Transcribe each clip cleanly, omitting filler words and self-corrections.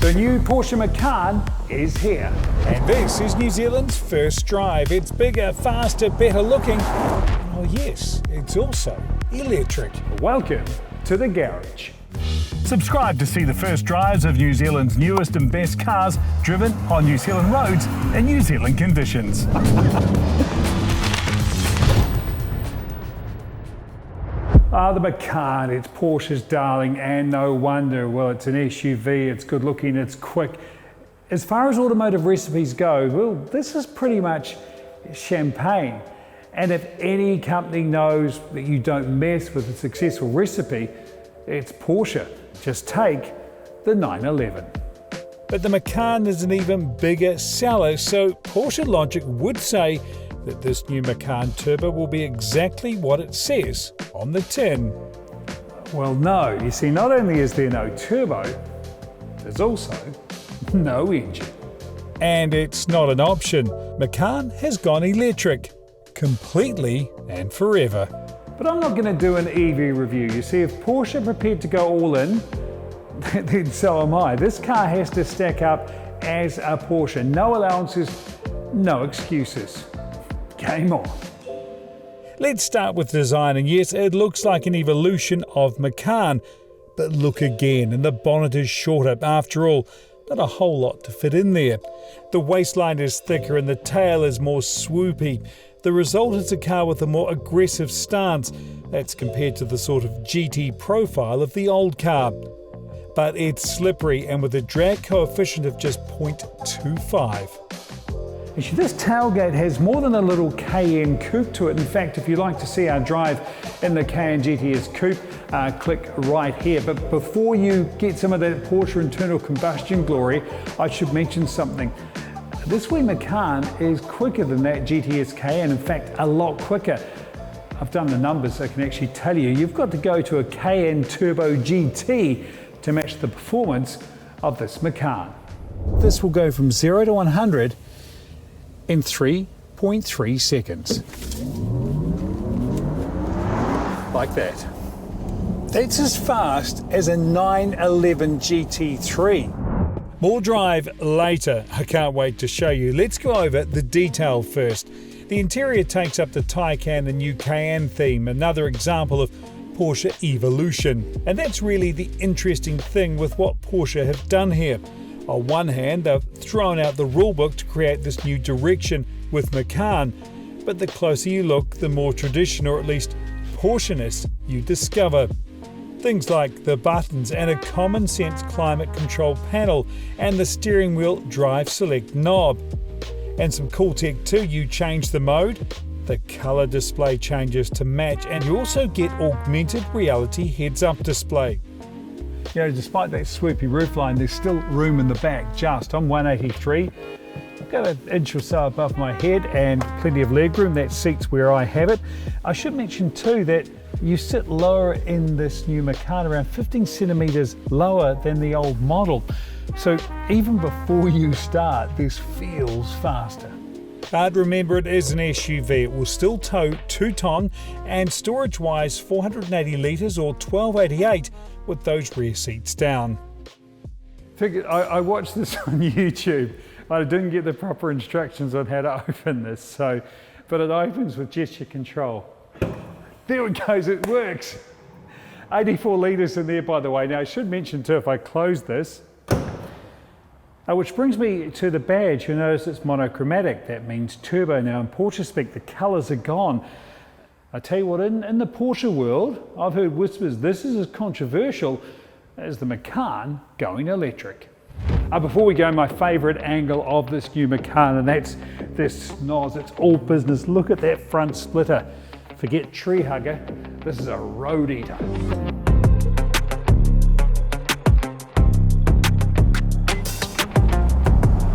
The new Porsche Macan is here. And this is New Zealand's first drive. It's bigger, faster, better looking. Oh yes, it's also electric. Welcome to the garage. Subscribe to see the first drives of New Zealand's newest and best cars driven on New Zealand roads in New Zealand conditions. The Macan, it's Porsche's darling, and no wonder. Well, it's an SUV, it's good looking, it's quick. As far as automotive recipes go, well, this is pretty much champagne. And if any company knows that you don't mess with a successful recipe, it's Porsche. Just take the 911. But the Macan is an even bigger seller, so Porsche logic would say that this new Macan Turbo will be exactly what it says on the tin. Well, no. You see, not only is there no turbo, there's also no engine. And it's not an option. Macan has gone electric, completely and forever. But I'm not going to do an EV review. You see, if Porsche are prepared to go all in, then so am I. This car has to stack up as a Porsche. No allowances, no excuses. Game on. Let's start with design, and yes, it looks like an evolution of Macan. But look again, and the bonnet is shorter. After all, not a whole lot to fit in there. The waistline is thicker and the tail is more swoopy. The result is a car with a more aggressive stance. That's compared to the sort of GT profile of the old car. But it's slippery and with a drag coefficient of just 0.25. Actually, this tailgate has more than a little Cayenne coupe to it. In fact, if you'd like to see our drive in the Cayenne GTS coupe, click right here. But before you get some of that Porsche internal combustion glory, I should mention something. This wee Macan is quicker than that GTS Cayenne, in fact, a lot quicker. I've done the numbers, so I can actually tell you, you've got to go to a Cayenne Turbo GT to match the performance of this Macan. This will go from 0 to 100 in 3.3 seconds. Like that. That's as fast as a 911 GT3. More drive later. I can't wait to show you. Let's go over the detail first. The interior takes up the Taycan and new Cayenne theme, another example of Porsche evolution. And that's really the interesting thing with what Porsche have done here. On one hand, they've thrown out the rulebook to create this new direction with Macan, but the closer you look, the more traditional, or at least Porsche-ness you discover. Things like the buttons and a common sense climate control panel and the steering wheel drive select knob. And some cool tech too, you change the mode, the color display changes to match, and you also get augmented reality heads-up display. You know, despite that swoopy roofline, there's still room in the back. I'm 183. I've got an inch or so above my head and plenty of legroom. That seat's where I have it. I should mention too that you sit lower in this new Macan, around 15 centimeters lower than the old model. So even before you start, this feels faster. But remember, it is an SUV. It will still tow 2-ton and storage-wise 480 litres or 1288 with those rear seats down. I watched this on YouTube. I didn't get the proper instructions on how to open this, but it opens with gesture control. There it goes, it works. 84 litres in there, by the way. Now I should mention too, if I close this, which brings me to the badge. You'll notice it's monochromatic. That means turbo. Now in Porsche spec, the colours are gone. I tell you what, in the Porsche world, I've heard whispers this is as controversial as the Macan going electric. Before we go, my favourite angle of this new Macan, and that's this nose. It's all business. Look at that front splitter. Forget tree hugger, this is a road eater.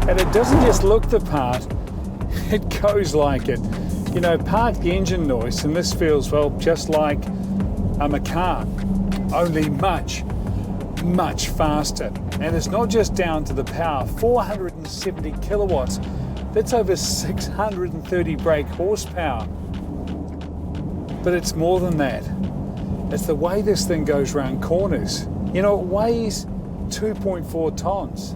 And it doesn't just look the part, it goes like it. You know, park the engine noise, and this feels, well, just like a Macan, only much, much faster. And it's not just down to the power, 470 kilowatts. That's over 630 brake horsepower. But it's more than that. It's the way this thing goes round corners. You know, it weighs 2.4 tons.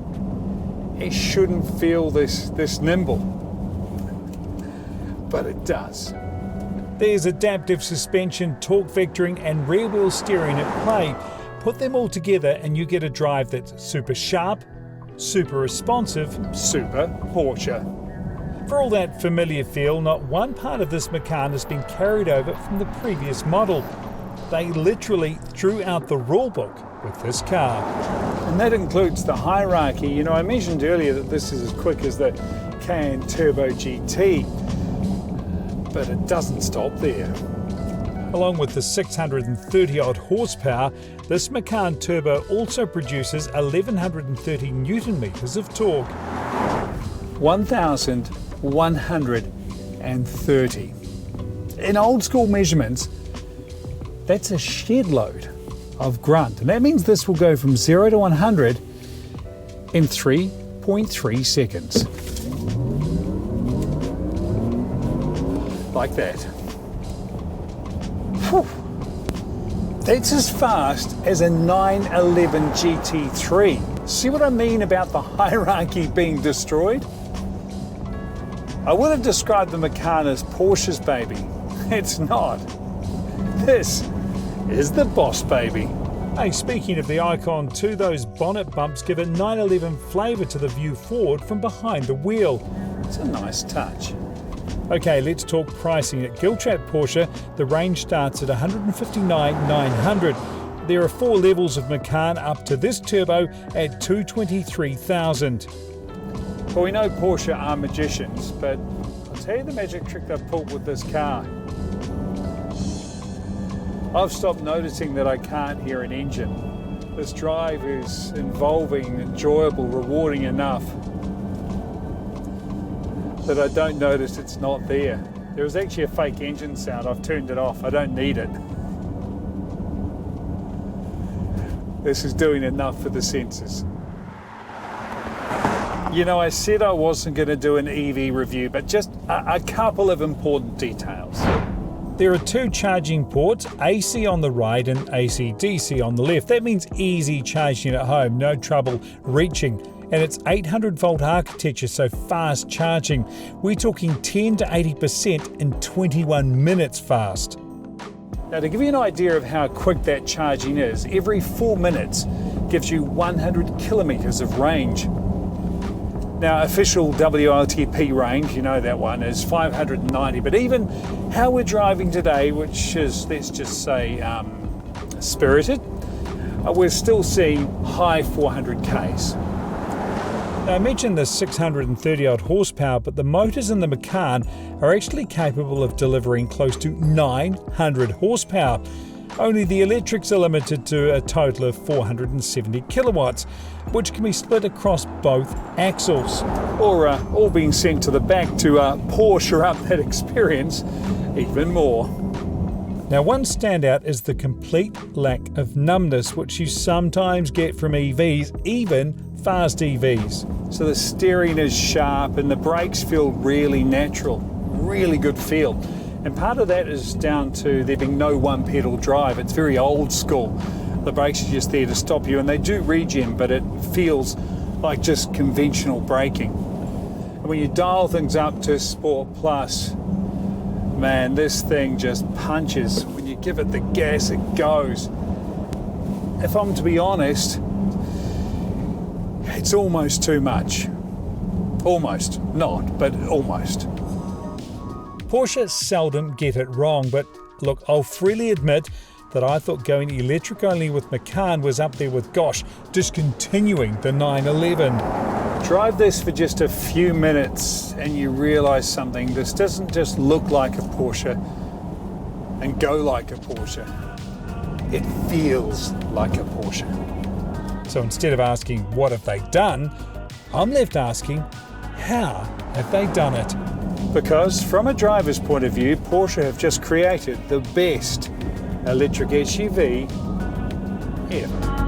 It shouldn't feel this nimble, but it does. There's adaptive suspension, torque vectoring and rear wheel steering at play. Put them all together and you get a drive that's super sharp, super responsive, super Porsche. For all that familiar feel, not one part of this Macan has been carried over from the previous model. They literally threw out the rulebook with this car. And that includes the hierarchy. You know, I mentioned earlier that this is as quick as the Cayenne Turbo GT, but it doesn't stop there. Along with the 630 odd horsepower, this Macan Turbo also produces 1130 Newton meters of torque. 1,130. In old school measurements, that's a shed load of grunt. And that means this will go from 0 to 100 in 3.3 seconds. Like that. Whew. That's as fast as a 911 GT3. See what I mean about the hierarchy being destroyed? I would have described the Macan as Porsche's baby. It's not. This is the boss baby. Hey, speaking of the Icon 2, those bonnet bumps give a 911 flavour to the view forward from behind the wheel. It's a nice touch. Okay, let's talk pricing. At Giltrap Porsche, the range starts at $159,900. There are 4 levels of Macan up to this turbo at $223,000. Well, we know Porsche are magicians, but I'll tell you the magic trick they've pulled with this car. I've stopped noticing that I can't hear an engine. This drive is involving, enjoyable, rewarding enough that I don't notice it's not there. There is actually a fake engine sound. I've turned it off. I don't need it. This is doing enough for the senses. You know, I said I wasn't going to do an EV review, but just a couple of important details. There are 2 charging ports, AC on the right and AC-DC on the left. That means easy charging at home, no trouble reaching. And it's 800 volt architecture, so fast charging. We're talking 10 to 80% in 21 minutes fast. Now, to give you an idea of how quick that charging is, every 4 minutes gives you 100 kilometers of range. Now, official WLTP range, you know that one, is 590, but even how we're driving today, which is, let's just say, spirited, we're still seeing high 400Ks. Now, I mentioned the 630 odd horsepower, but the motors in the Macan are actually capable of delivering close to 900 horsepower. Only the electrics are limited to a total of 470 kilowatts, which can be split across both axles. Or all being sent to the back to Porsche up that experience even more. Now, one standout is the complete lack of numbness, which you sometimes get from EVs, even fast EVs. So the steering is sharp and the brakes feel really natural, really good feel. And part of that is down to there being no one pedal drive. It's very old school. The brakes are just there to stop you, and they do regen, but it feels like just conventional braking. And when you dial things up to Sport Plus, man, this thing just punches. When you give it the gas, it goes. If I'm to be honest, it's almost too much. Almost. Not, but almost. Porsche seldom get it wrong, but look, I'll freely admit that I thought going electric only with Macan was up there with, gosh, discontinuing the 911. Drive this for just a few minutes and you realise something. This doesn't just look like a Porsche and go like a Porsche. It feels like a Porsche. So instead of asking, what have they done? I'm left asking, how have they done it? Because from a driver's point of view, Porsche have just created the best electric SUV ever.